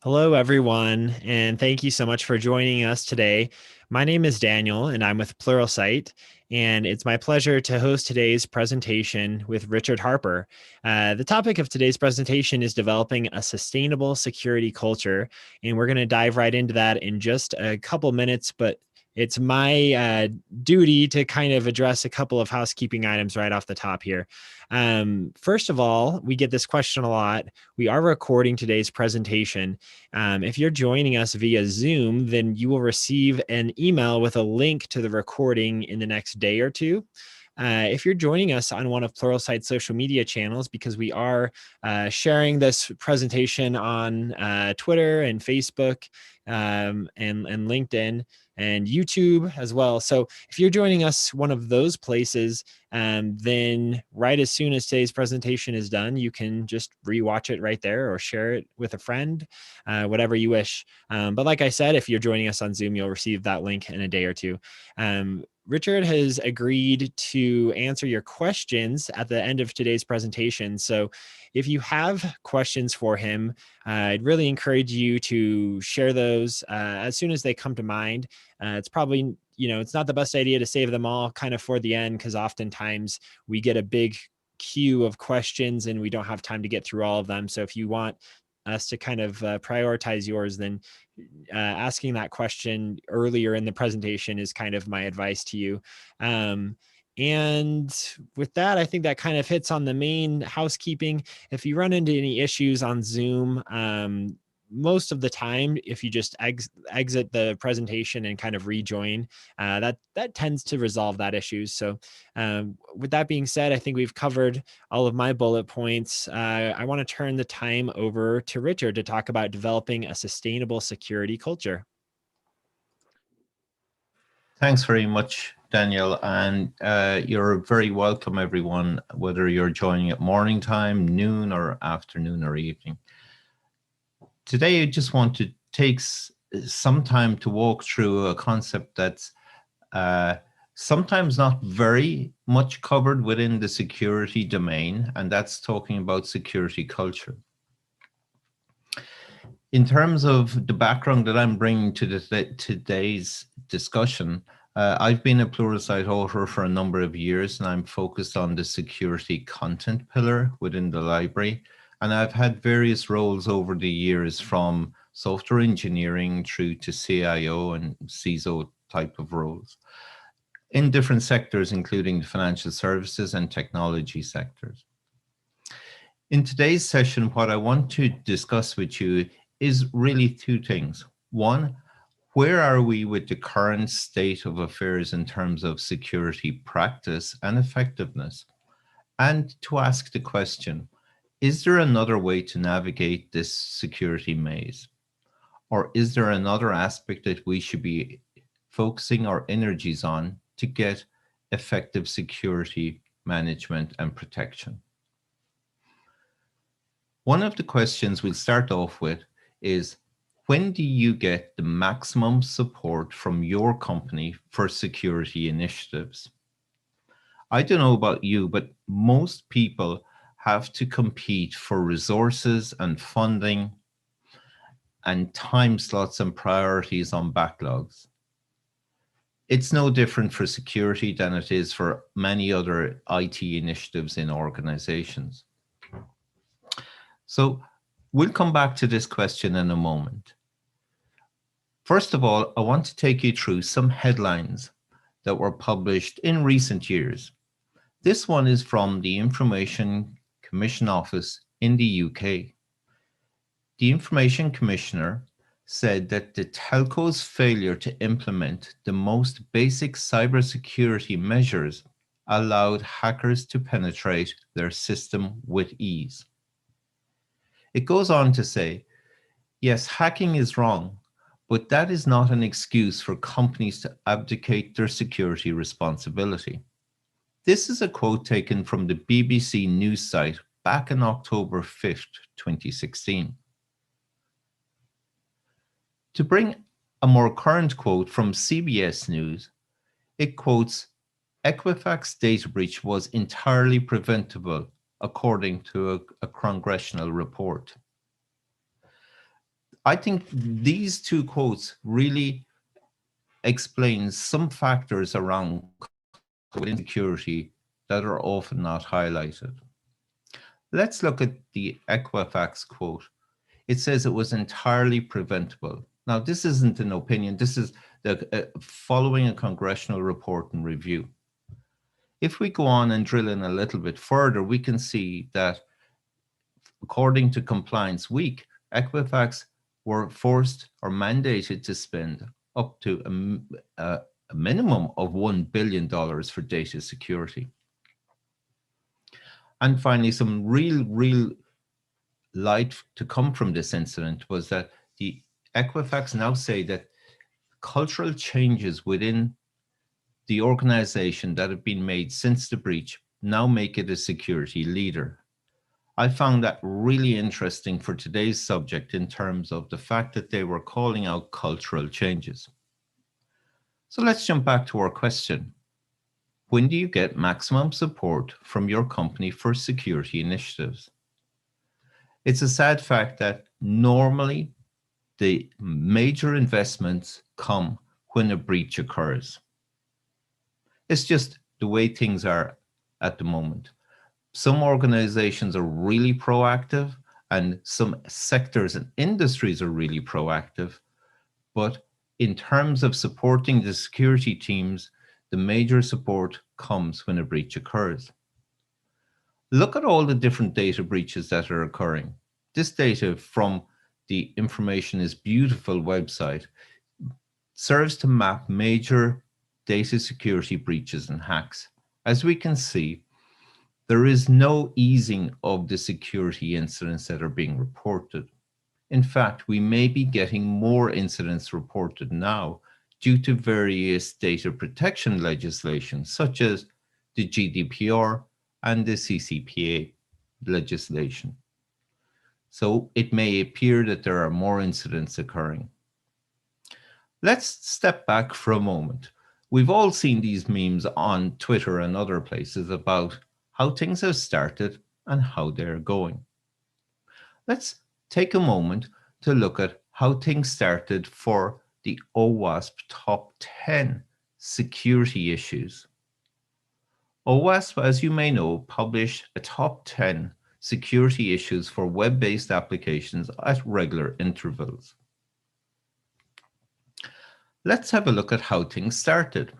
Hello, everyone, and thank you so much for joining us today. My name is Daniel, and I'm with Pluralsight, and it's my pleasure to host today's presentation with Richard Harpur. The topic of today's presentation is developing a sustainable security culture, and we're going to dive right into that in just a couple minutes, but it's my duty to kind of address a couple of housekeeping items right off the top here. First of all, we get this question a lot. We are recording today's presentation. If you're joining us via Zoom, then you will receive an email with a link to the recording in the next day or two. If you're joining us on one of Pluralsight's social media channels, because we are sharing this presentation on Twitter and Facebook and LinkedIn and YouTube as well. So if you're joining us one of those places, then right as soon as today's presentation is done, you can just rewatch it right there or share it with a friend, whatever you wish. But like I said, if you're joining us on Zoom, you'll receive that link in a day or two. Richard has agreed to answer your questions at the end of today's presentation. So if you have questions for him, I'd really encourage you to share those as soon as they come to mind. It's probably, it's not the best idea to save them all kind of for the end, because oftentimes we get a big queue of questions and we don't have time to get through all of them. So if you want us to kind of prioritize yours, then asking that question earlier in the presentation is kind of my advice to you. And with that, I think that kind of hits on the main housekeeping. If you run into any issues on Zoom, most of the time, if you just exit the presentation and kind of rejoin, that tends to resolve that issue. So with that being said, I think we've covered all of my bullet points. I want to turn the time over to Richard to talk about developing a sustainable security culture. Thanks very much, Daniel, and you're very welcome, everyone, whether you're joining at morning time, noon, or afternoon or evening. Today, I just want to take some time to walk through a concept that's sometimes not very much covered within the security domain, and that's talking about security culture. In terms of the background that I'm bringing to today's discussion, I've been a Pluralsight author for a number of years, and I'm focused on the security content pillar within the library. And I've had various roles over the years, from software engineering through to CIO and CISO type of roles in different sectors, including the financial services and technology sectors. In today's session, what I want to discuss with you is really two things. One, where are we with the current state of affairs in terms of security practice and effectiveness? And to ask the question, is there another way to navigate this security maze? Or is there another aspect that we should be focusing our energies on to get effective security management and protection? One of the questions we'll start off with is, when do you get the maximum support from your company for security initiatives? I don't know about you, but most people have to compete for resources and funding and time slots and priorities on backlogs. It's no different for security than it is for many other IT initiatives in organizations. So we'll come back to this question in a moment. First of all, I want to take you through some headlines that were published in recent years. This one is from the Information Commission Office in the UK. The Information Commissioner said that the telco's failure to implement the most basic cybersecurity measures allowed hackers to penetrate their system with ease. It goes on to say, yes, hacking is wrong, but that is not an excuse for companies to abdicate their security responsibility. This is a quote taken from the BBC news site back on October 5th, 2016. To bring a more current quote from CBS News, it quotes, Equifax data breach was entirely preventable, according to a congressional report. I think these two quotes really explain some factors around insecurity that are often not highlighted. Let's look at the Equifax quote. It says it was entirely preventable. Now, this isn't an opinion. This is following a congressional report and review. If we go on and drill in a little bit further, we can see that according to Compliance Week, Equifax were forced or mandated to spend up to a minimum of $1 billion for data security. And finally, some real light to come from this incident was that the Equifax now say that cultural changes within the organization that have been made since the breach now make it a security leader. I found that really interesting for today's subject in terms of the fact that they were calling out cultural changes. So let's jump back to our question. When do you get maximum support from your company for security initiatives? It's a sad fact that normally the major investments come when a breach occurs. It's just the way things are at the moment. Some organizations are really proactive and some sectors and industries are really proactive. But in terms of supporting the security teams, the major support comes when a breach occurs. Look at all the different data breaches that are occurring. This data from the Information is Beautiful website serves to map major data security breaches and hacks. As we can see, there is no easing of the security incidents that are being reported. In fact, we may be getting more incidents reported now due to various data protection legislation, such as the GDPR and the CCPA legislation. So it may appear that there are more incidents occurring. Let's step back for a moment. We've all seen these memes on Twitter and other places about how things have started and how they're going. Let's take a moment to look at how things started for the OWASP top 10 security issues. OWASP, as you may know, published a top 10 security issues for web-based applications at regular intervals. Let's have a look at how things started.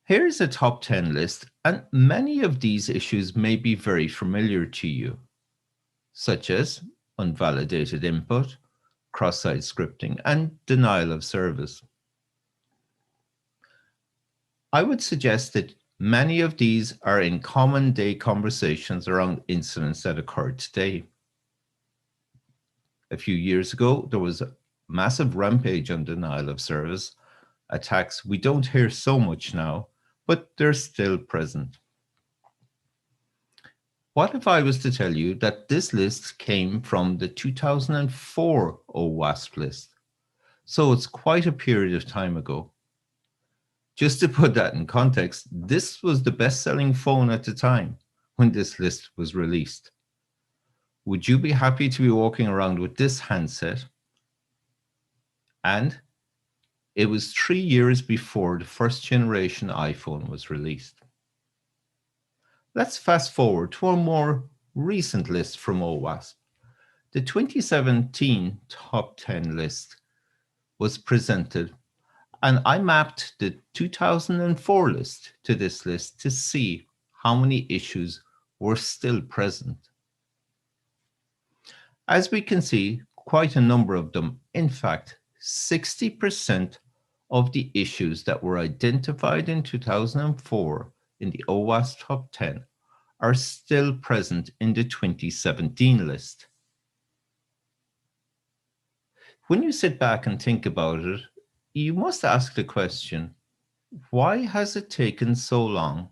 Here's a top 10 list, and many of these issues may be very familiar to you, such as unvalidated input, cross-site scripting, and denial of service. I would suggest that many of these are in common day conversations around incidents that occurred today. A few years ago, there was a massive rampage on denial of service attacks. We don't hear so much now, but they're still present. What if I was to tell you that this list came from the 2004 OWASP list? So it's quite a period of time ago. Just to put that in context, this was the best-selling phone at the time when this list was released. Would you be happy to be walking around with this handset? And it was 3 years before the first generation iPhone was released. Let's fast forward to a more recent list from OWASP. The 2017 top 10 list was presented, and I mapped the 2004 list to this list to see how many issues were still present. As we can see, quite a number of them, in fact, 60% of the issues that were identified in 2004 in the OWASP top 10 are still present in the 2017 list. When you sit back and think about it, you must ask the question, why has it taken so long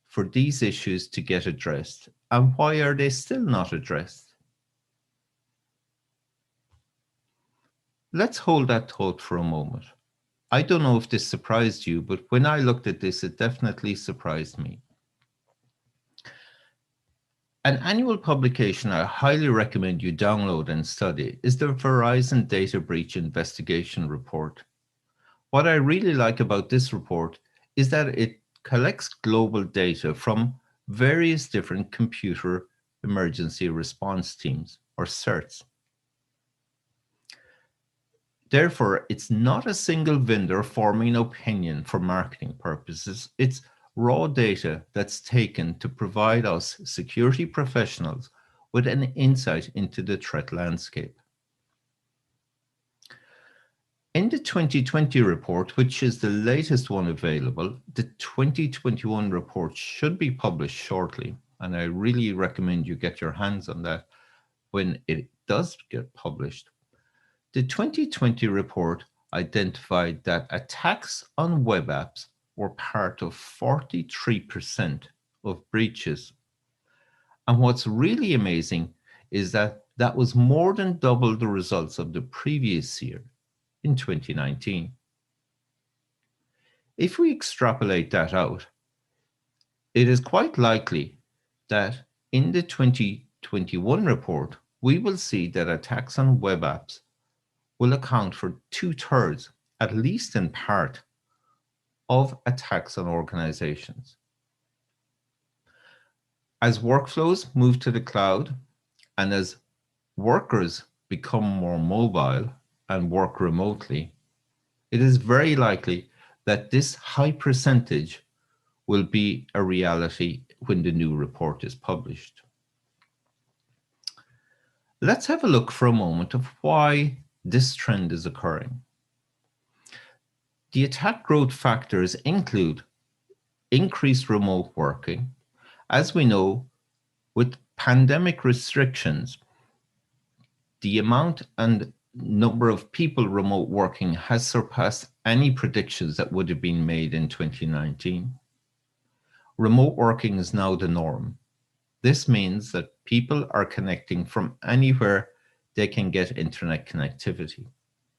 for these issues to get addressed, and why are they still not addressed? Let's hold that thought for a moment. I don't know if this surprised you, but when I looked at this, it definitely surprised me. An annual publication I highly recommend you download and study is the Verizon Data Breach Investigation Report. What I really like about this report is that it collects global data from various different computer emergency response teams, or CERTs. Therefore, it's not a single vendor forming an opinion for marketing purposes. It's raw data that's taken to provide us security professionals with an insight into the threat landscape. In the 2020 report, which is the latest one available, the 2021 report should be published shortly, and I really recommend you get your hands on that when it does get published. The 2020 report identified that attacks on web apps were part of 43% of breaches. And what's really amazing is that that was more than double the results of the previous year in 2019. If we extrapolate that out, it is quite likely that in the 2021 report, we will see that attacks on web apps will account for 2/3, at least in part, of attacks on organizations. As workflows move to the cloud and as workers become more mobile and work remotely, it is very likely that this high percentage will be a reality when the new report is published. Let's have a look for a moment of why this trend is occurring. The attack growth factors include increased remote working. As we know, with pandemic restrictions, the amount and number of people remote working has surpassed any predictions that would have been made in 2019. Remote working is now the norm. This means that people are connecting from anywhere they can get internet connectivity.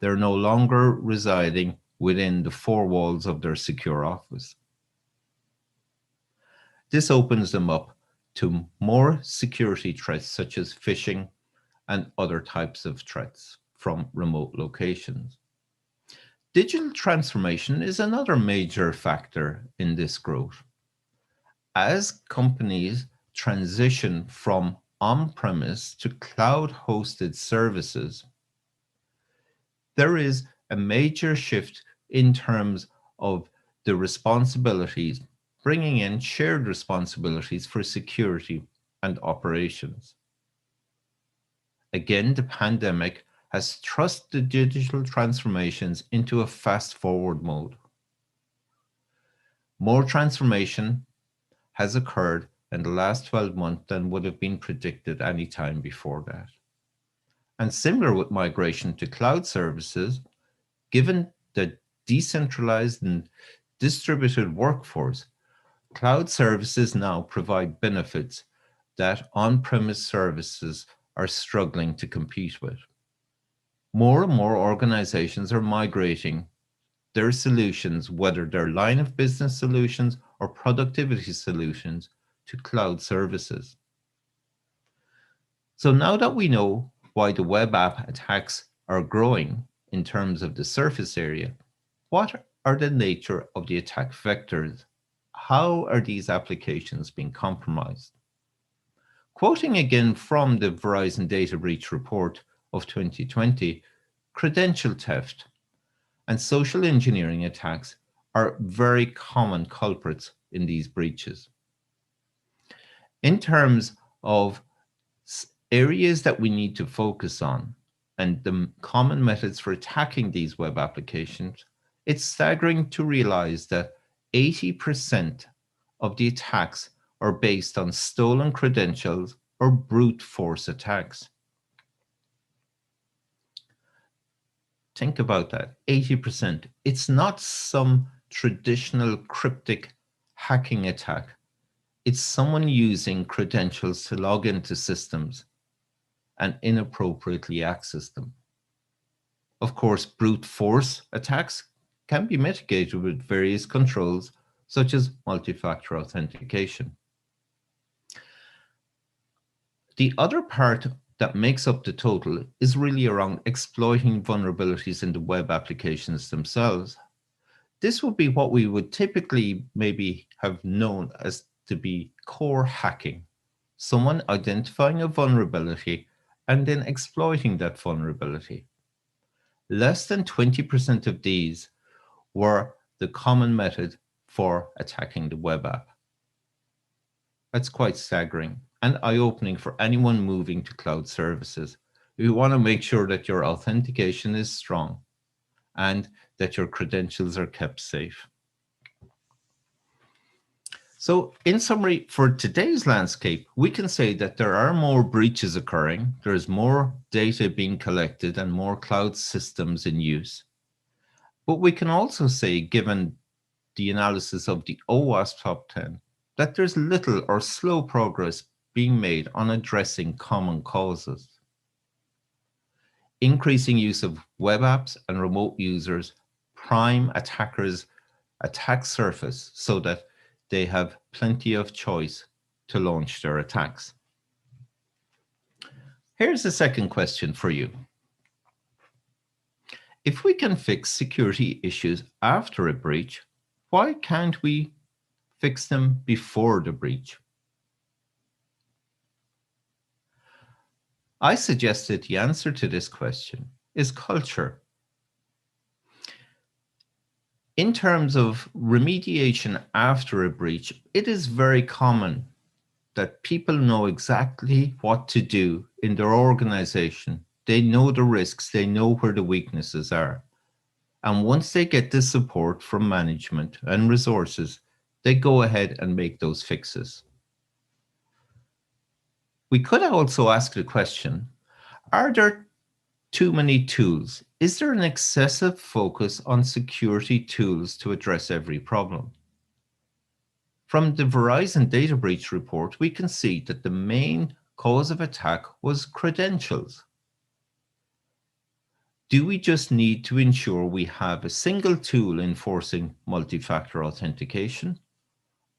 They're no longer residing within the four walls of their secure office. This opens them up to more security threats such as phishing and other types of threats from remote locations. Digital transformation is another major factor in this growth. As companies transition from on-premise to cloud-hosted services, there is a major shift in terms of the responsibilities, bringing in shared responsibilities for security and operations. Again, the pandemic has thrust the digital transformations into a fast-forward mode. More transformation has occurred in the last 12 months than would have been predicted any time before that. And similar with migration to cloud services, given the decentralized and distributed workforce, cloud services now provide benefits that on-premise services are struggling to compete with. More and more organizations are migrating their solutions, whether they're line of business solutions or productivity solutions, to cloud services. So now that we know why the web app attacks are growing in terms of the surface area, what are the nature of the attack vectors? How are these applications being compromised? Quoting again from the Verizon Data Breach Report of 2020, credential theft and social engineering attacks are very common culprits in these breaches. In terms of areas that we need to focus on and the common methods for attacking these web applications, it's staggering to realize that 80% of the attacks are based on stolen credentials or brute force attacks. Think about that, 80%. It's not some traditional cryptic hacking attack. It's someone using credentials to log into systems and inappropriately access them. Of course, brute force attacks can be mitigated with various controls, such as multi-factor authentication. The other part that makes up the total is really around exploiting vulnerabilities in the web applications themselves. This would be what we would typically maybe have known as to be core hacking. Someone identifying a vulnerability and then exploiting that vulnerability. Less than 20% of these were the common method for attacking the web app. That's quite staggering and eye-opening for anyone moving to cloud services. You want to make sure that your authentication is strong and that your credentials are kept safe. So in summary, for today's landscape, we can say that there are more breaches occurring, there's more data being collected and more cloud systems in use. But we can also say, given the analysis of the OWASP Top 10, that there's little or slow progress being made on addressing common causes. Increasing use of web apps and remote users prime attackers' attack surface so that they have plenty of choice to launch their attacks. Here's a second question for you. If we can fix security issues after a breach, why can't we fix them before the breach? I suggest that the answer to this question is culture. In terms of remediation after a breach, it is very common that people know exactly what to do in their organization. They know the risks, they know where the weaknesses are. And once they get the support from management and resources, they go ahead and make those fixes. We could also ask the question, are there too many tools? Is there an excessive focus on security tools to address every problem? From the Verizon data breach report, we can see that the main cause of attack was credentials. Do we just need to ensure we have a single tool enforcing multi-factor authentication?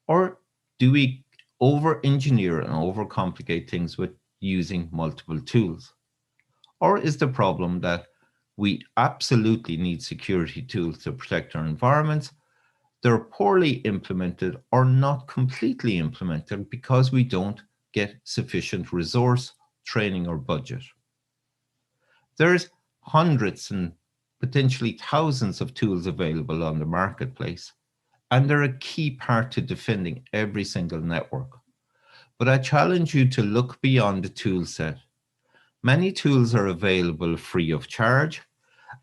Or do we over-engineer and overcomplicate things with using multiple tools? Or is the problem that we absolutely need security tools to protect our environments? They're poorly implemented or not completely implemented because we don't get sufficient resource, training, or budget. There's hundreds and potentially thousands of tools available on the marketplace, and they're a key part to defending every single network. But I challenge you to look beyond the tool set. Many tools are available free of charge,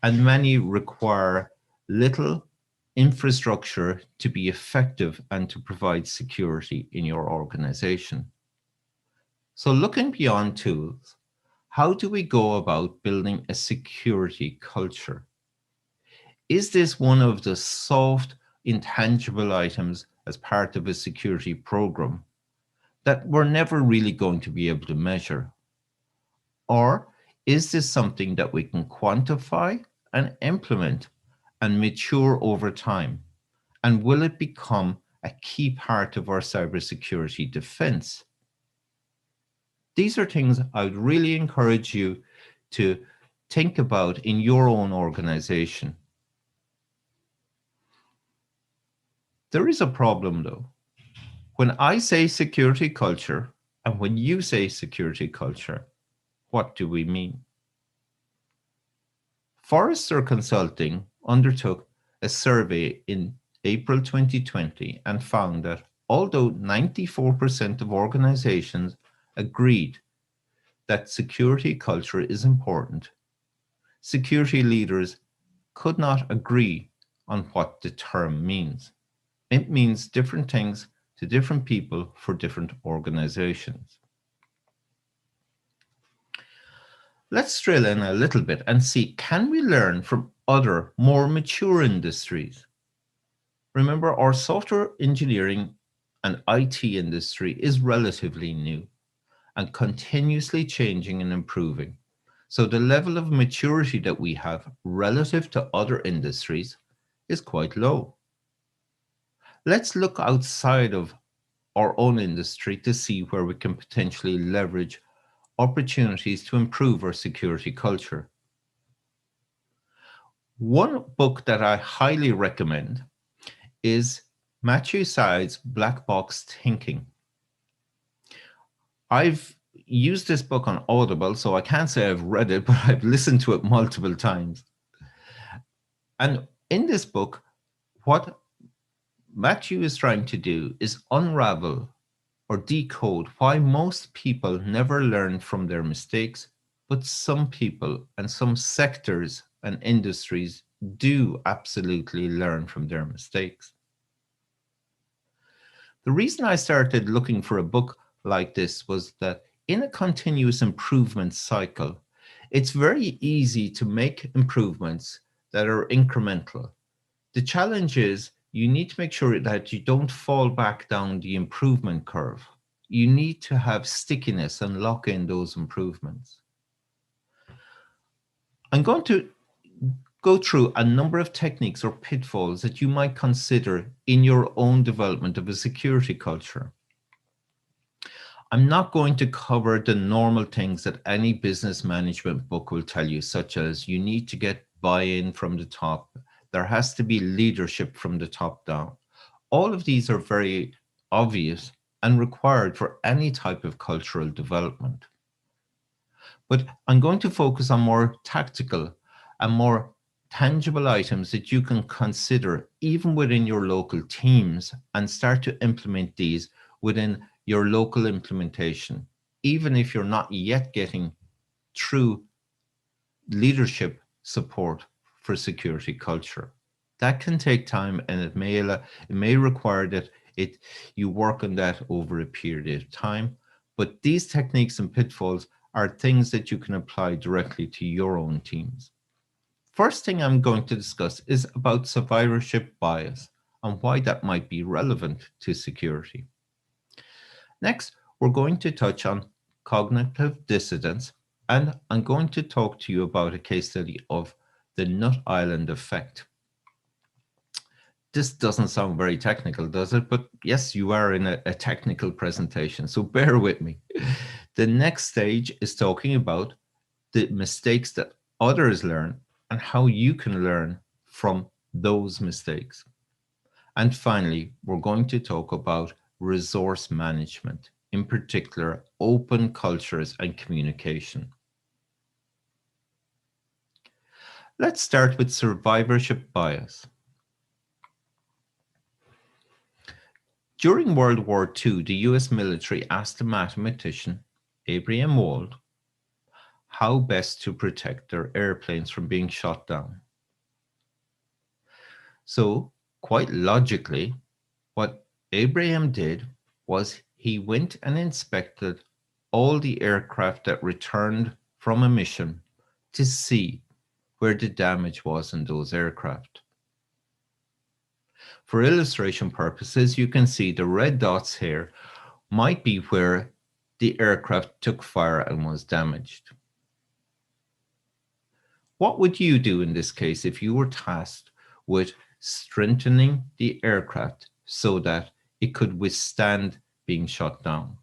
and many require little infrastructure to be effective and to provide security in your organization. So looking beyond tools, how do we go about building a security culture? Is this one of the soft, intangible items as part of a security program that we're never really going to be able to measure? Or is this something that we can quantify and implement and mature over time? And will it become a key part of our cybersecurity defense? These are things I would really encourage you to think about in your own organization. There is a problem though. When I say security culture and when you say security culture, what do we mean? Forrester Consulting undertook a survey in April 2020 and found that although 94% of organizations agreed that security culture is important, security leaders could not agree on what the term means. It means different things to different people for different organizations. Let's drill in a little bit and see, can we learn from other more mature industries? Remember, our software engineering and IT industry is relatively new and continuously changing and improving. So the level of maturity that we have relative to other industries is quite low. Let's look outside of our own industry to see where we can potentially leverage opportunities to improve our security culture. One book that I highly recommend is Matthew Syed's Black Box Thinking. I've used this book on Audible, so I can't say I've read it, but I've listened to it multiple times. And in this book, what Matthew is trying to do is unravel or decode why most people never learn from their mistakes, but some people and some sectors and industries do absolutely learn from their mistakes. The reason I started looking for a book like this was that in a continuous improvement cycle, it's very easy to make improvements that are incremental. The challenge is you need to make sure that you don't fall back down the improvement curve. You need to have stickiness and lock in those improvements. I'm going to go through a number of techniques or pitfalls that you might consider in your own development of a security culture. I'm not going to cover the normal things that any business management book will tell you, such as you need to get buy-in from the top. There has to be leadership from the top down. All of these are very obvious and required for any type of cultural development. But I'm going to focus on more tactical and more tangible items that you can consider even within your local teams and start to implement these within your local implementation, even if you're not yet getting true leadership support for security culture. That can take time, and it may require that you work on that over a period of time. But these techniques and pitfalls are things that you can apply directly to your own teams. First thing I'm going to discuss is about survivorship bias and why that might be relevant to security. Next, we're going to touch on cognitive dissonance, and I'm going to talk to you about a case study of the Nut Island effect. This doesn't sound very technical, does it? But yes, you are in a technical presentation, so bear with me. The next stage is talking about the mistakes that others learn and how you can learn from those mistakes. And finally, we're going to talk about resource management, in particular, open cultures and communication. Let's start with survivorship bias. During World War II, the US military asked the mathematician, Abraham Wald, how best to protect their airplanes from being shot down. So, quite logically, what Abraham did was he went and inspected all the aircraft that returned from a mission to see where the damage was in those aircraft. For illustration purposes, you can see the red dots here might be where the aircraft took fire and was damaged. What would you do in this case if you were tasked with strengthening the aircraft so that it could withstand being shot down?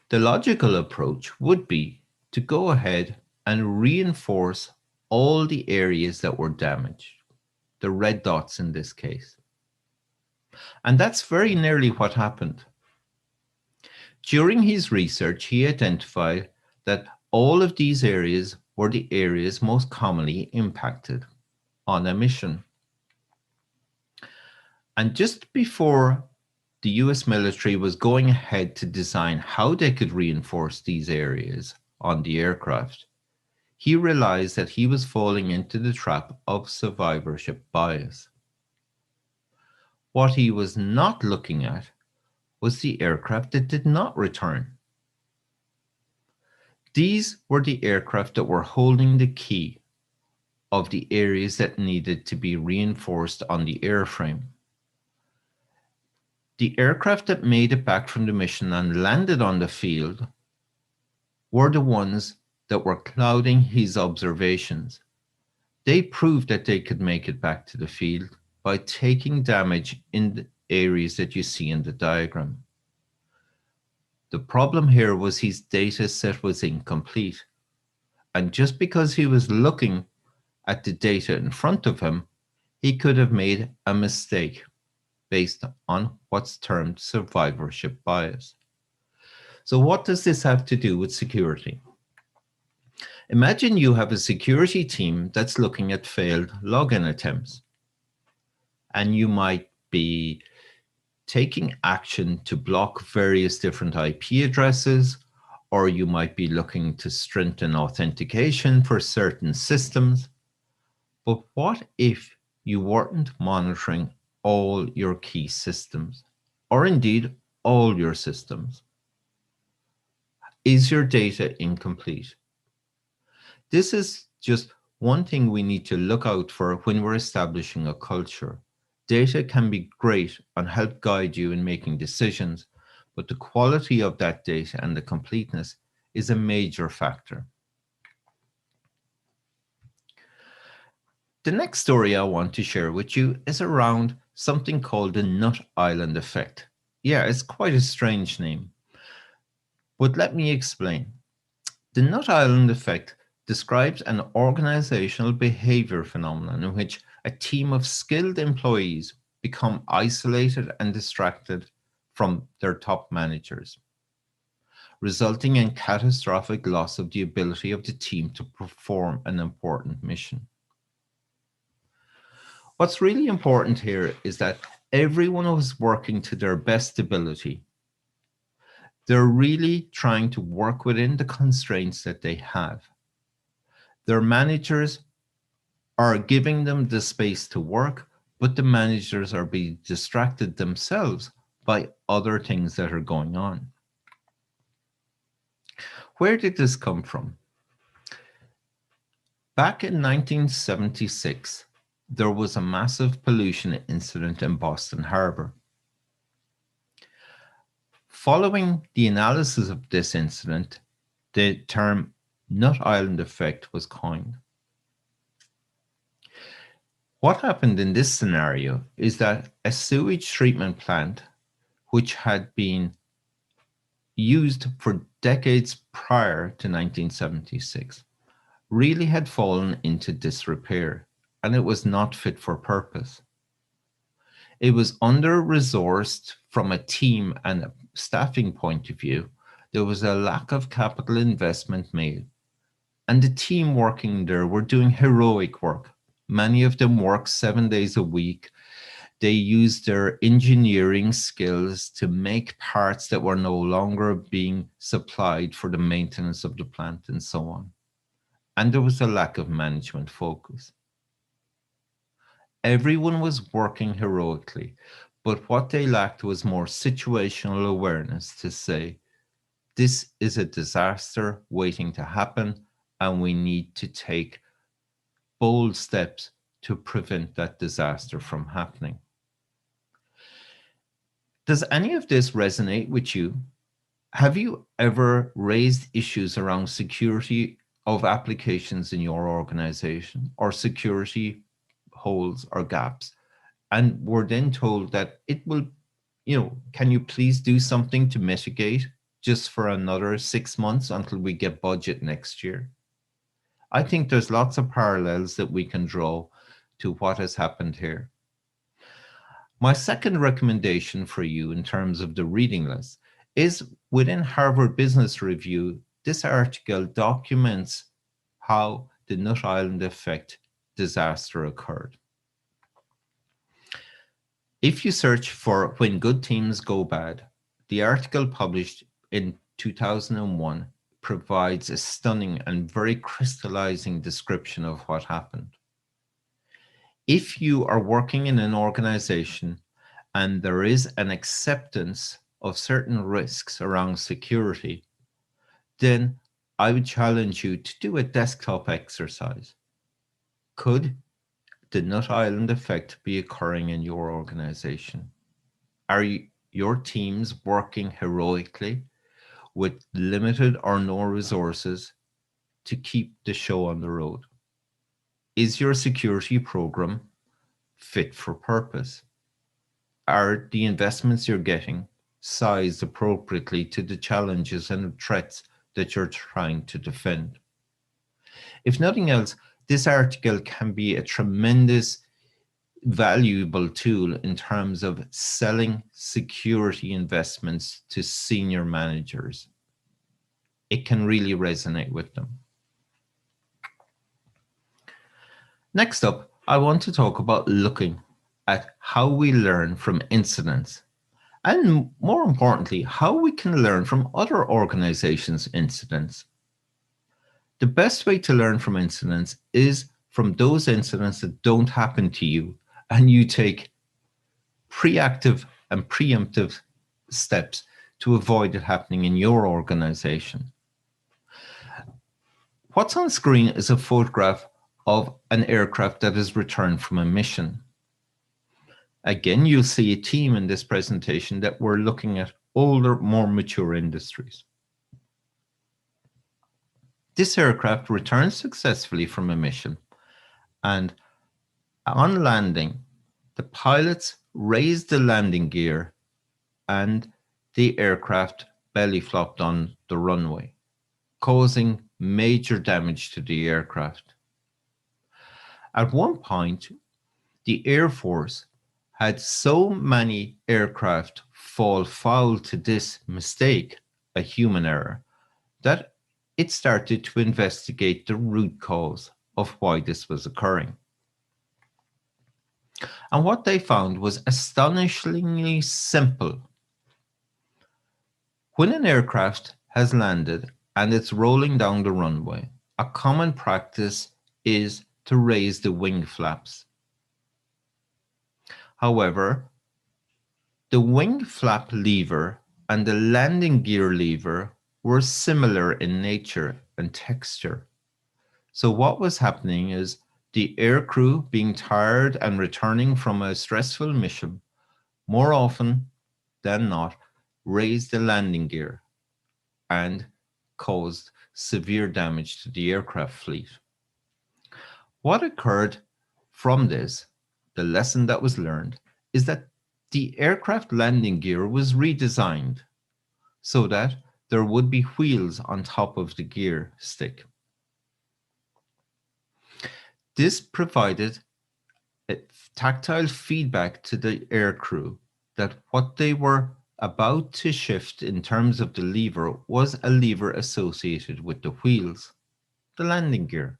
The logical approach would be to go ahead and reinforce all the areas that were damaged, the red dots in this case. And that's very nearly what happened. During his research, he identified that all of these areas were the areas most commonly impacted on a mission. And just before the US military was going ahead to design how they could reinforce these areas on the aircraft, he realized that he was falling into the trap of survivorship bias. What he was not looking at was the aircraft that did not return. These were the aircraft that were holding the key of the areas that needed to be reinforced on the airframe. The aircraft that made it back from the mission and landed on the field were the ones that were clouding his observations. They proved that they could make it back to the field, by taking damage in the areas that you see in the diagram. The problem here was his data set was incomplete. And just because he was looking at the data in front of him, he could have made a mistake based on what's termed survivorship bias. So what does this have to do with security? Imagine you have a security team that's looking at failed login attempts, and you might be taking action to block various different IP addresses, or you might be looking to strengthen authentication for certain systems. But what if you weren't monitoring all your key systems, or indeed all your systems? Is your data incomplete? This is just one thing we need to look out for when we're establishing a culture. Data can be great and help guide you in making decisions, but the quality of that data and the completeness is a major factor. The next story I want to share with you is around something called the Nut Island effect. Yeah, it's quite a strange name, but let me explain. The Nut Island effect describes an organizational behavior phenomenon in which a team of skilled employees become isolated and distracted from their top managers, resulting in catastrophic loss of the ability of the team to perform an important mission. What's really important here is that everyone was working to their best ability. They're really trying to work within the constraints that they have. Their managers are giving them the space to work, but the managers are being distracted themselves by other things that are going on. Where did this come from? Back in 1976, there was a massive pollution incident in Boston Harbor. Following the analysis of this incident, the term Nut Island effect was coined. What happened in this scenario is that a sewage treatment plant, which had been used for decades prior to 1976, really had fallen into disrepair, and it was not fit for purpose. It was under-resourced from a team and a staffing point of view. There was a lack of capital investment made, and the team working there were doing heroic work. Many of them worked 7 days a week. They used their engineering skills to make parts that were no longer being supplied for the maintenance of the plant and so on. And there was a lack of management focus. Everyone was working heroically, but what they lacked was more situational awareness to say, this is a disaster waiting to happen, and we need to take bold steps to prevent that disaster from happening. Does any of this resonate with you? Have you ever raised issues around security of applications in your organization, or security holes or gaps, and were then told that it will, can you please do something to mitigate just for another 6 months until we get budget next year? I think there's lots of parallels that we can draw to what has happened here. My second recommendation for you in terms of the reading list is within Harvard Business Review. This article documents how the Nut Island effect disaster occurred. If you search for When Good Teams Go Bad, the article published in 2001 provides a stunning and very crystallizing description of what happened. If you are working in an organization and there is an acceptance of certain risks around security, then I would challenge you to do a desktop exercise. Could the Nut Island effect be occurring in your organization? Are your teams working heroically with limited or no resources to keep the show on the road? Is your security program fit for purpose? Are the investments you're getting sized appropriately to the challenges and threats that you're trying to defend? If nothing else, this article can be a tremendous, valuable tool in terms of selling security investments to senior managers. It can really resonate with them. Next up, I want to talk about looking at how we learn from incidents, and more importantly, how we can learn from other organizations' incidents. The best way to learn from incidents is from those incidents that don't happen to you, and you take proactive and preemptive steps to avoid it happening in your organization. What's on screen is a photograph of an aircraft that has returned from a mission. Again, you'll see a team in this presentation that we're looking at older, more mature industries. This aircraft returned successfully from a mission, and on landing, the pilots raised the landing gear and the aircraft belly flopped on the runway, causing major damage to the aircraft. At one point, the Air Force had so many aircraft fall foul to this mistake, a human error, that it started to investigate the root cause of why this was occurring. And what they found was astonishingly simple. When an aircraft has landed and it's rolling down the runway, a common practice is to raise the wing flaps. However, the wing flap lever and the landing gear lever were similar in nature and texture. So what was happening is the aircrew, being tired and returning from a stressful mission, more often than not, raised the landing gear and caused severe damage to the aircraft fleet. What occurred from this, the lesson that was learned, is that the aircraft landing gear was redesigned so that there would be wheels on top of the gear stick. This provided a tactile feedback to the aircrew that what they were about to shift in terms of the lever was a lever associated with the wheels, the landing gear.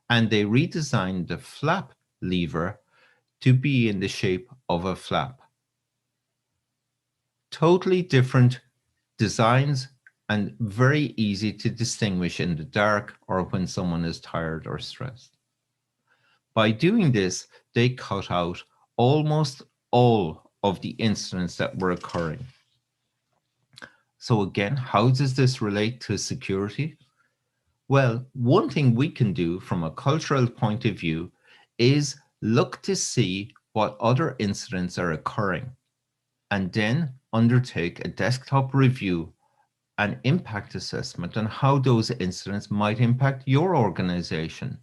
And they redesigned the flap lever to be in the shape of a flap. Totally different designs and very easy to distinguish in the dark or when someone is tired or stressed. By doing this, they cut out almost all of the incidents that were occurring. So again, how does this relate to security? Well, one thing we can do from a cultural point of view is look to see what other incidents are occurring, and then undertake a desktop review and impact assessment on how those incidents might impact your organization.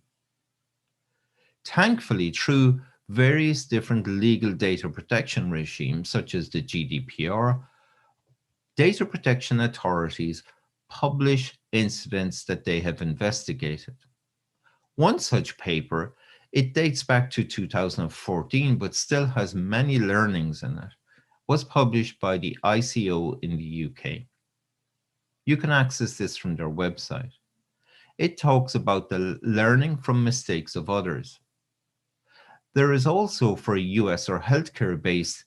Thankfully, through various different legal data protection regimes, such as the GDPR, data protection authorities publish incidents that they have investigated. One such paper, it dates back to 2014, but still has many learnings in it, was published by the ICO in the UK. You can access this from their website. It talks about the learning from mistakes of others. There is also, for US or healthcare-based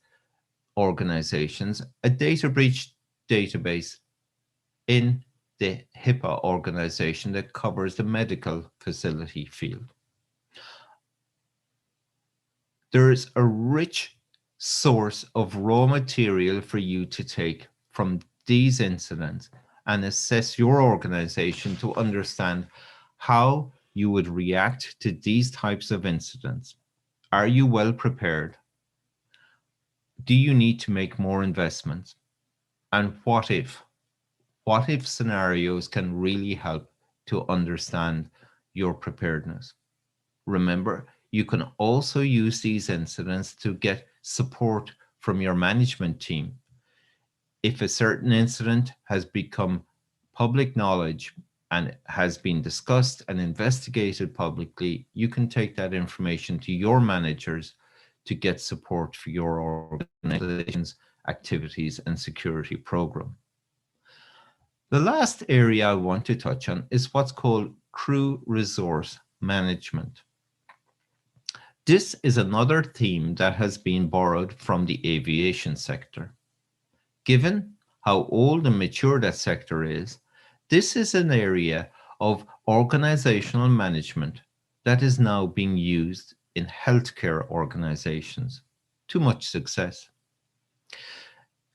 organizations, a data breach database in the HIPAA organization that covers the medical facility field. There is a rich source of raw material for you to take from these incidents and assess your organization to understand how you would react to these types of incidents. Are you well prepared? Do you need to make more investments? And what if? What if scenarios can really help to understand your preparedness? Remember, You can also use these incidents to get support from your management team. If a certain incident has become public knowledge and has been discussed and investigated publicly, you can take that information to your managers to get support for your organization's activities and security program. The last area I want to touch on is what's called crew resource management. This is another theme that has been borrowed from the aviation sector. Given how old and mature that sector is, this is an area of organizational management that is now being used in healthcare organizations to much success.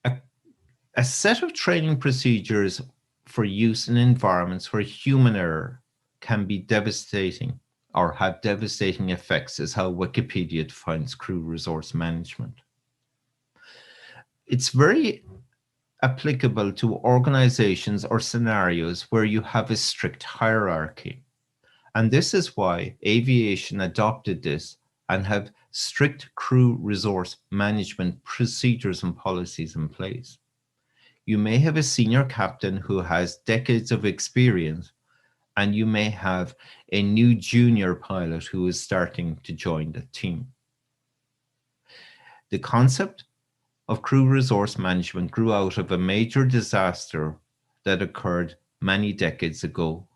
A set of training procedures for use in environments where human error can be devastating or have devastating effects is how Wikipedia defines crew resource management. It's very applicable to organizations or scenarios where you have a strict hierarchy. And this is why aviation adopted this and have strict crew resource management procedures and policies in place. You may have a senior captain who has decades of experience, and you may have a new junior pilot who is starting to join the team. The concept of crew resource management grew out of a major disaster that occurred many decades ago,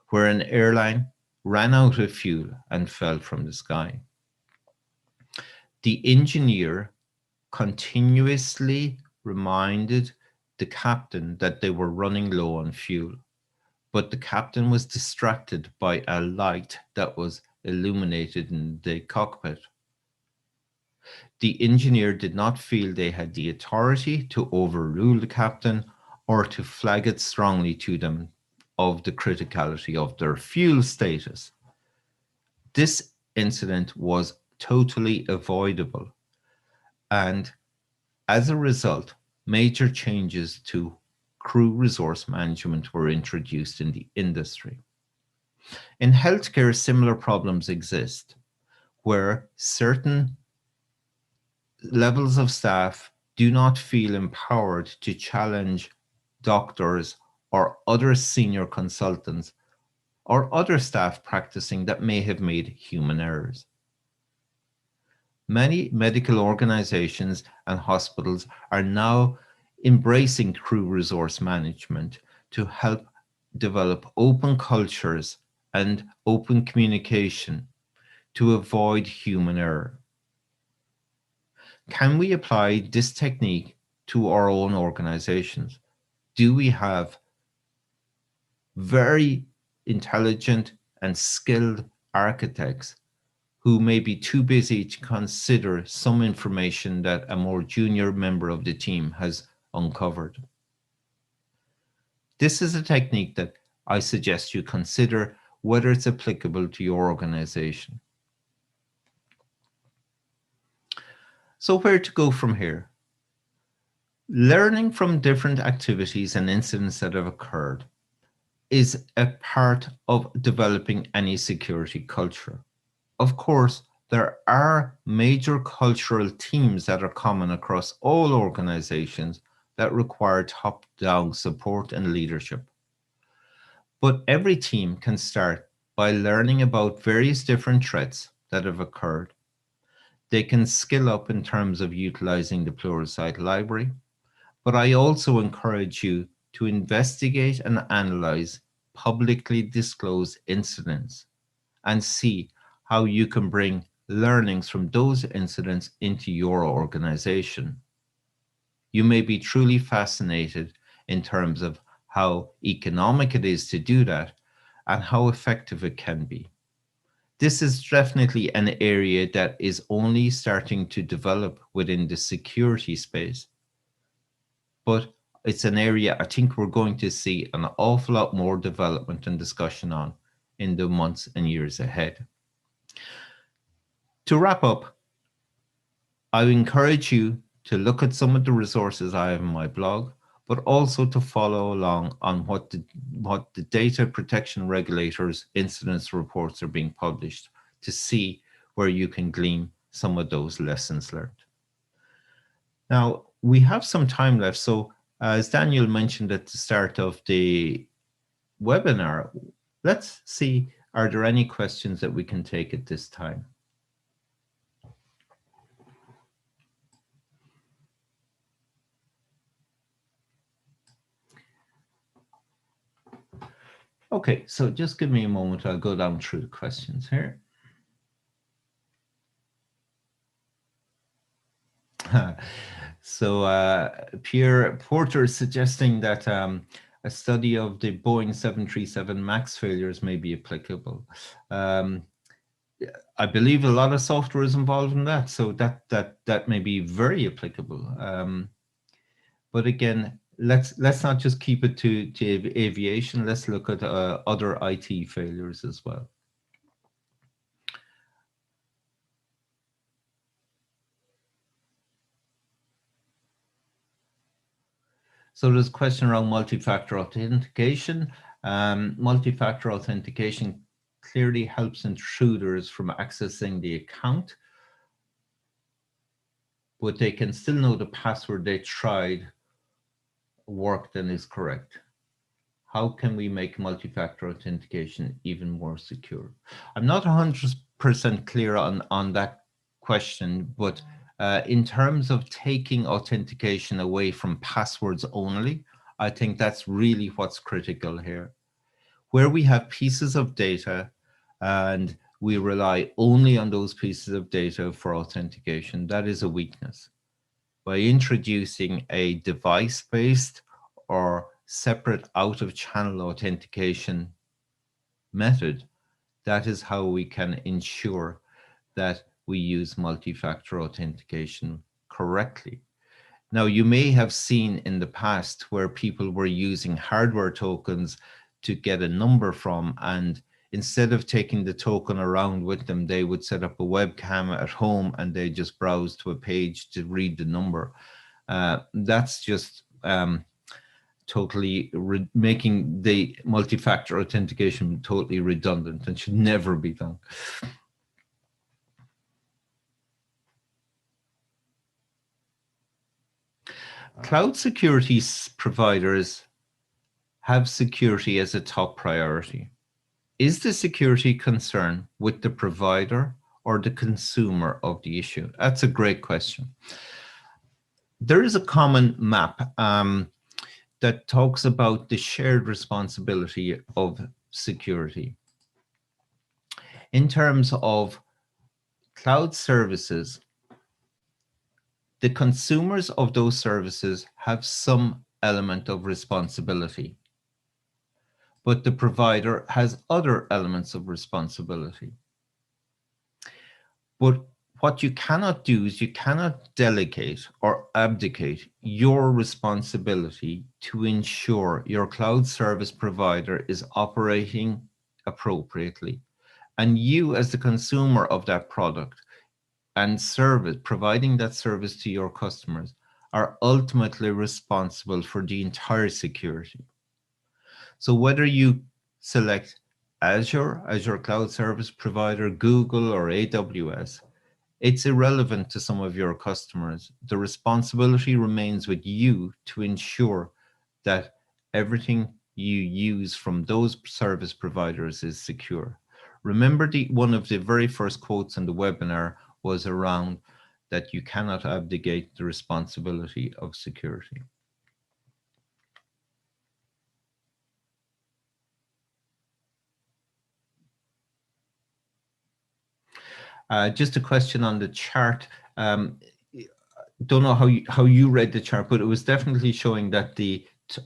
where an airline ran out of fuel and fell from the sky. The engineer continuously reminded the captain that they were running low on fuel, but the captain was distracted by a light that was illuminated in the cockpit. The engineer did not feel they had the authority to overrule the captain or to flag it strongly to them of the criticality of their fuel status. This incident was totally avoidable, and as a result, major changes to crew resource management were introduced in the industry. In healthcare, similar problems exist, where certain levels of staff do not feel empowered to challenge doctors or other senior consultants or other staff practicing that may have made human errors. Many medical organizations and hospitals are now embracing crew resource management to help develop open cultures and open communication to avoid human error. Can we apply this technique to our own organizations? Do we have very intelligent and skilled architects who may be too busy to consider some information that a more junior member of the team has uncovered? This is a technique that I suggest you consider whether it's applicable to your organization. So where to go from here? Learning from different activities and incidents that have occurred is a part of developing any security culture. Of course, there are major cultural themes that are common across all organizations that require top-down support and leadership. But every team can start by learning about various different threats that have occurred. They can skill up in terms of utilizing the Pluralsight library, but I also encourage you to investigate and analyze publicly disclosed incidents and see how you can bring learnings from those incidents into your organization. You may be truly fascinated in terms of how economic it is to do that and how effective it can be. This is definitely an area that is only starting to develop within the security space, but it's an area I think we're going to see an awful lot more development and discussion on in the months and years ahead. To wrap up, I encourage you to look at some of the resources I have in my blog, but also to follow along on what the data protection regulators incidents reports are being published to see where you can glean some of those lessons learned. Now, we have some time left. So as Daniel mentioned at the start of the webinar, let's see, are there any questions that we can take at this time? Okay, so just give me a moment. I'll go down through the questions here. So Pierre Porter is suggesting that a study of the Boeing 737 MAX failures may be applicable. I believe a lot of software is involved in that, so that may be very applicable. But again, let's not just keep it to aviation. Let's look at other IT failures as well. So there's a question around multi-factor authentication. Multi-factor authentication clearly helps intruders from accessing the account, but they can still know the password they tried worked and is correct. How can we make multi-factor authentication even more secure? I'm not 100% clear on that question, but in terms of taking authentication away from passwords only, I think that's really what's critical here. Where we have pieces of data and we rely only on those pieces of data for authentication, that is a weakness. By introducing a device-based or separate out-of-channel authentication method, that is how we can ensure that we use multi-factor authentication correctly. Now, you may have seen in the past where people were using hardware tokens to get a number from, and instead of taking the token around with them, they would set up a webcam at home and they just browse to a page to read the number. That's just totally making the multi-factor authentication totally redundant and should never be done. Cloud security providers have security as a top priority. Is the security concern with the provider or the consumer of the issue? That's a great question. There is a common map that talks about the shared responsibility of security. In terms of cloud services, the consumers of those services have some element of responsibility, but the provider has other elements of responsibility. But what you cannot do is you cannot delegate or abdicate your responsibility to ensure your cloud service provider is operating appropriately. And you, as the consumer of that product and service, providing that service to your customers, are ultimately responsible for the entire security. So whether you select Azure as your cloud service provider, Google or AWS, it's irrelevant to some of your customers. The responsibility remains with you to ensure that everything you use from those service providers is secure. Remember, one of the very first quotes in the webinar was around that you cannot abdicate the responsibility of security. Just a question on the chart. Don't know how you read the chart, but it was definitely showing that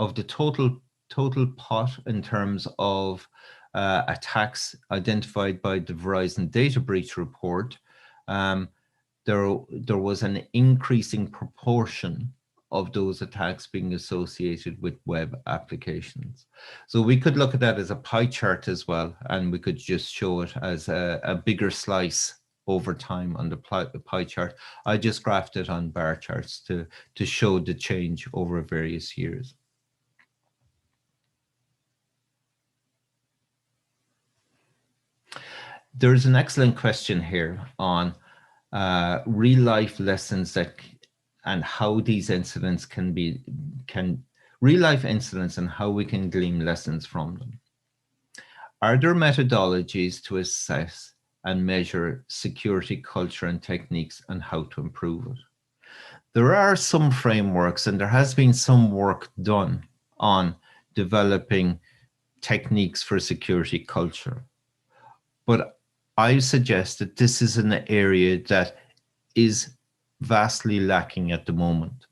of the total pot in terms of attacks identified by the Verizon data breach report, there was an increasing proportion of those attacks being associated with web applications. So we could look at that as a pie chart as well, and we could just show it as a bigger slice over time on the pie chart. I just graphed it on bar charts to show the change over various years. There's an excellent question here on real life lessons and how these incidents can real life incidents and how we can glean lessons from them. Are there methodologies to assess and measure security culture and techniques and how to improve it? There are some frameworks, and there has been some work done on developing techniques for security culture. But I suggest that this is an area that is vastly lacking at the moment.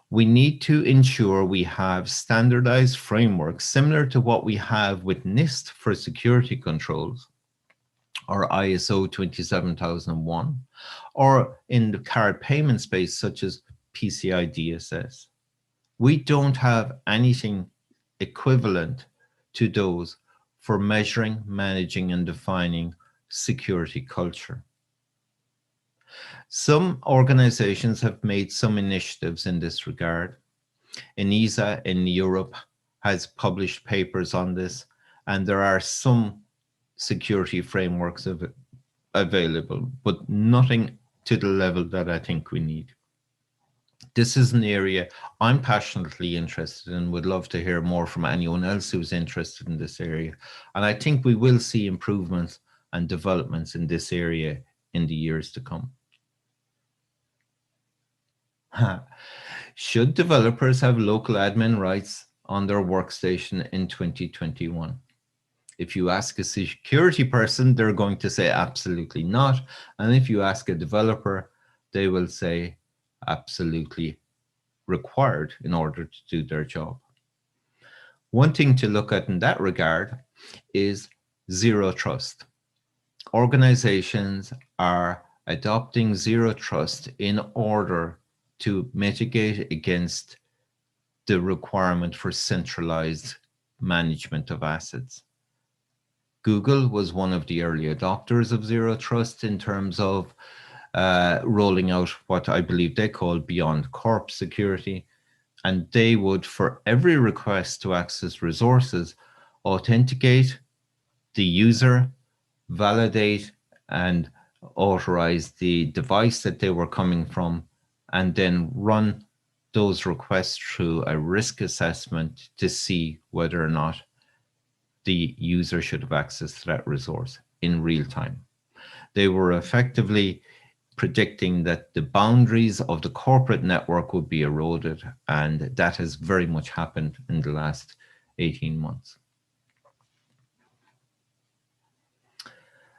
We need to ensure we have standardized frameworks similar to what we have with NIST for security controls, or ISO 27001, or in the card payment space, such as PCI DSS. We don't have anything equivalent to those for measuring, managing, and defining security culture. Some organizations have made some initiatives in this regard. ENISA in Europe has published papers on this, and there are some security frameworks available, but nothing to the level that I think we need. This is an area I'm passionately interested in, would love to hear more from anyone else who's interested in this area. And I think we will see improvements and developments in this area in the years to come. Should developers have local admin rights on their workstation in 2021? If you ask a security person, they're going to say absolutely not. And if you ask a developer, they will say absolutely required in order to do their job. One thing to look at in that regard is zero trust. Organizations are adopting zero trust in order to mitigate against the requirement for centralized management of assets. Google was one of the early adopters of zero trust in terms of rolling out what I believe they call beyond corp security. And they would, for every request to access resources, authenticate the user, validate and authorize the device that they were coming from, and then run those requests through a risk assessment to see whether or not the user should have access to that resource in real time. They were effectively predicting that the boundaries of the corporate network would be eroded, and that has very much happened in the last 18 months.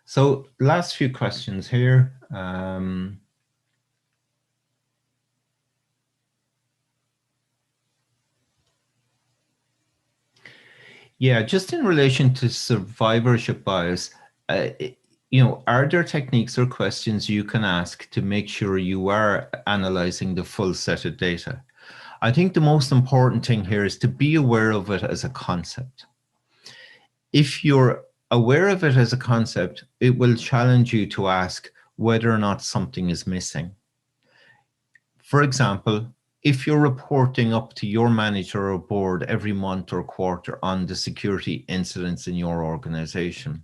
So last few questions here. Yeah, just in relation to survivorship bias, are there techniques or questions you can ask to make sure you are analyzing the full set of data? I think the most important thing here is to be aware of it as a concept. If you're aware of it as a concept, it will challenge you to ask whether or not something is missing. For example, if you're reporting up to your manager or board every month or quarter on the security incidents in your organization,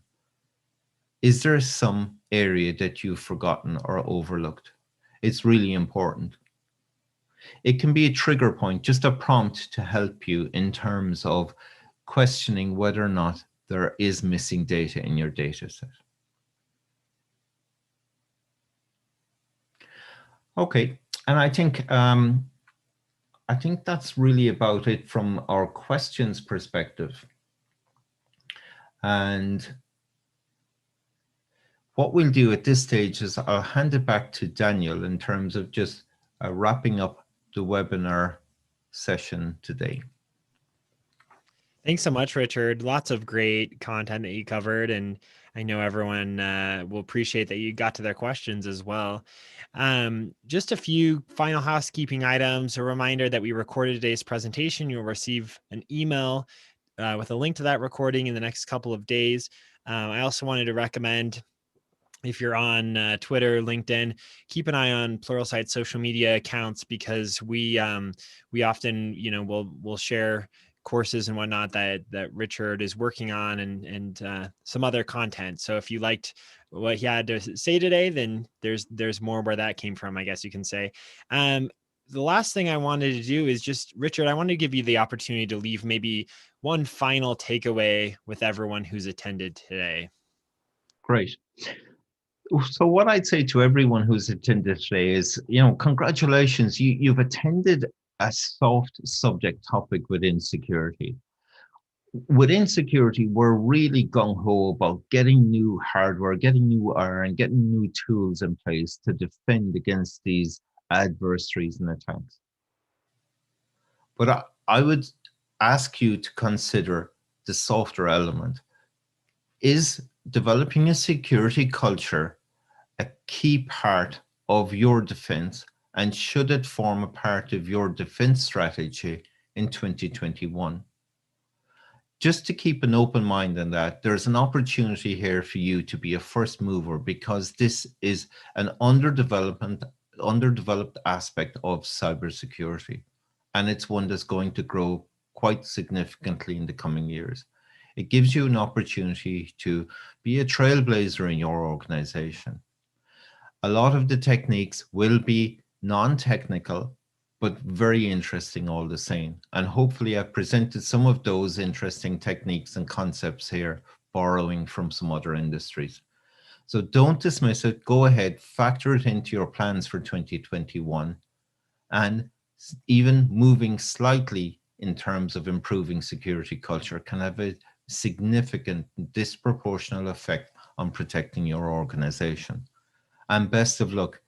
is there some area that you've forgotten or overlooked? It's really important. It can be a trigger point, just a prompt to help you in terms of questioning whether or not there is missing data in your data set. Okay, and I think that's really about it from our questions perspective. And what we'll do at this stage is I'll hand it back to Daniel in terms of just wrapping up the webinar session today. Thanks so much, Richard. Lots of great content that you covered, and I know everyone will appreciate that you got to their questions as well. Just a few final housekeeping items. A reminder that we recorded today's presentation. You'll receive an email with a link to that recording in the next couple of days. I also wanted to recommend, if you're on Twitter, LinkedIn, keep an eye on Pluralsight social media accounts, because we often, we'll share courses and whatnot that Richard is working on, and some other content. So if you liked what he had to say today, then there's more where that came from, I guess you can say. The last thing I wanted to do is just, Richard, I wanted to give you the opportunity to leave maybe one final takeaway with everyone who's attended today. Great. So what I'd say to everyone who's attended today is, congratulations, you've attended a soft subject topic within security. Within security, we're really gung-ho about getting new hardware, getting new iron, getting new tools in place to defend against these adversaries and attacks. But I would ask you to consider the softer element. Is developing a security culture a key part of your defense, and should it form a part of your defense strategy in 2021? Just to keep an open mind on that, there's an opportunity here for you to be a first mover, because this is an underdeveloped aspect of cybersecurity, and it's one that's going to grow quite significantly in the coming years. It gives you an opportunity to be a trailblazer in your organization. A lot of the techniques will be non-technical, but very interesting all the same. And hopefully I've presented some of those interesting techniques and concepts here, borrowing from some other industries. So don't dismiss it. Go ahead, factor it into your plans for 2021, and even moving slightly in terms of improving security culture can have a significant disproportional effect on protecting your organization. And best of luck.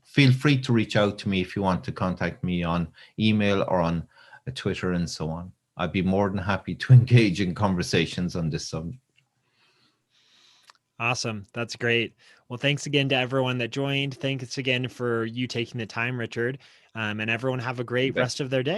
Feel free to reach out to me if you want to contact me on email or on Twitter and so on. I'd be more than happy to engage in conversations on this subject. Awesome. That's great. Well, thanks again to everyone that joined. Thanks again for you taking the time, Richard. And everyone have a great rest of their day.